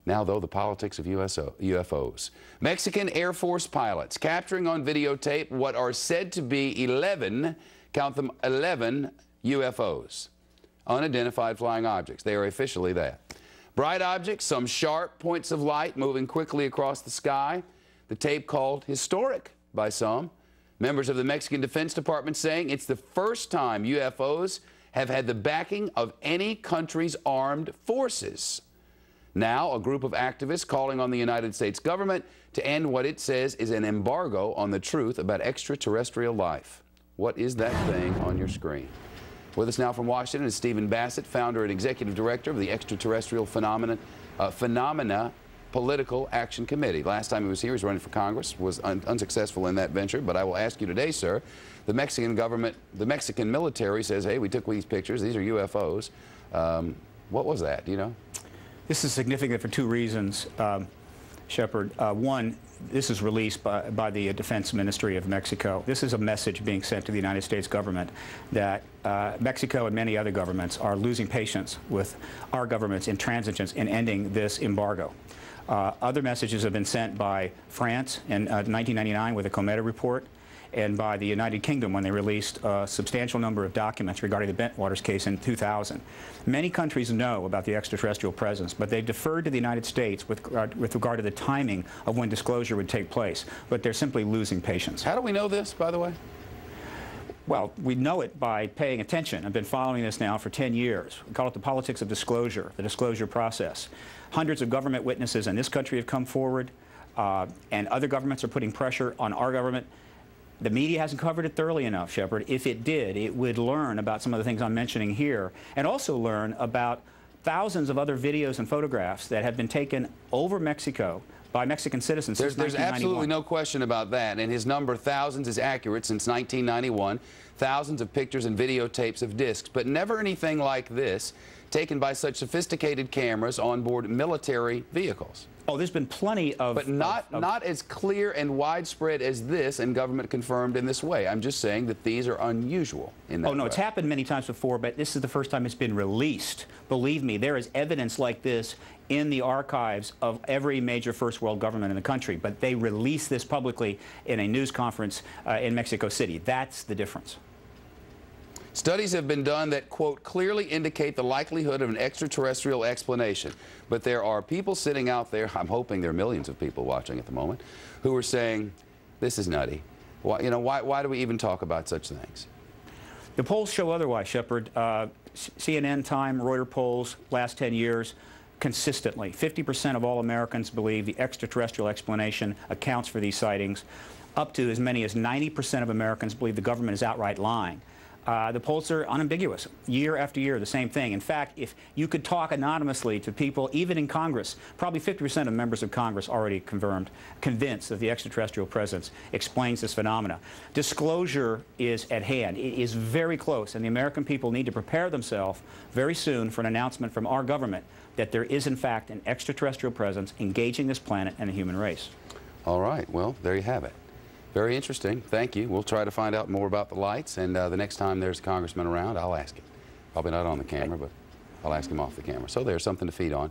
Now, though, the politics of UFOs. Mexican Air Force pilots capturing on videotape what are said to be 11, count them, 11 UFOs, unidentified flying objects. They are officially that. Bright objects, some sharp points of light moving quickly across the sky. The tape called historic by some. Members of the Mexican Defense Department saying it's the first time UFOs have had the backing of any country's armed forces. Now, a group of activists calling on the United States government to end what it says is an embargo on the truth about extraterrestrial life. What is that thing on your screen? With us now from Washington is Stephen Bassett, founder and executive director of the Extraterrestrial Phenomena Political Action Committee. Last time he was here, he was running for Congress, was unsuccessful in that venture. But I will ask you today, sir, the Mexican government, the Mexican military says, hey, we took these pictures, these are UFOs. What was that, do you know? This is significant for two reasons, Shepard. One, this is released by the Defense Ministry of Mexico. This is a message being sent to the United States government that Mexico and many other governments are losing patience with our government's intransigence in ending this embargo. Other messages have been sent by France in 1999 with the Cometa report, and by the United Kingdom when they released a substantial number of documents regarding the Bentwaters case in 2000. Many countries know about the extraterrestrial presence, but they've deferred to the United States with regard to the timing of when disclosure would take place. But they're simply losing patience. How do we know this, by the way? Well, we know it by paying attention. I've been following this now for 10 years. We call it the politics of disclosure, the disclosure process. Hundreds of government witnesses in this country have come forward, and other governments are putting pressure on our government. The media hasn't covered it thoroughly enough, Shepard. If it did, it would learn about some of the things I'm mentioning here, and also learn about thousands of other videos and photographs that have been taken over Mexico by Mexican citizens since 1991. There's absolutely no question about that, and his number, thousands, is accurate since 1991. Thousands of pictures and videotapes of discs, but never anything like this taken by such sophisticated cameras on board military vehicles. Oh, there's been plenty of... But not as clear and widespread as this, and government confirmed in this way. I'm just saying that these are unusual in that way. Oh, no, it's happened many times before, but this is the first time it's been released. Believe me, there is evidence like this in the archives of every major first world government in the country, but they release this publicly in a news conference in Mexico City. That's the difference. Studies have been done that, quote, clearly indicate the likelihood of an extraterrestrial explanation. But there are people sitting out there, I'm hoping there are millions of people watching at the moment, who are saying, this is nutty. Why, you know, why do we even talk about such things? The polls show otherwise, Shepard. CNN, Time, Reuters polls, last 10 years, consistently, 50% of all Americans believe the extraterrestrial explanation accounts for these sightings. Up to as many as 90% of Americans believe the government is outright lying. The polls are unambiguous. Year after year, the same thing. In fact, if you could talk anonymously to people, even in Congress, probably 50% of members of Congress already convinced that the extraterrestrial presence explains this phenomena. Disclosure is at hand. It is very close, and the American people need to prepare themselves very soon for an announcement from our government that there is, in fact, an extraterrestrial presence engaging this planet and the human race. All right. Well, there you have it. Very interesting. Thank you. We'll try to find out more about the lights, and the next time there's a congressman around, I'll ask him. Probably not on the camera, but I'll ask him off the camera. So there's something to feed on.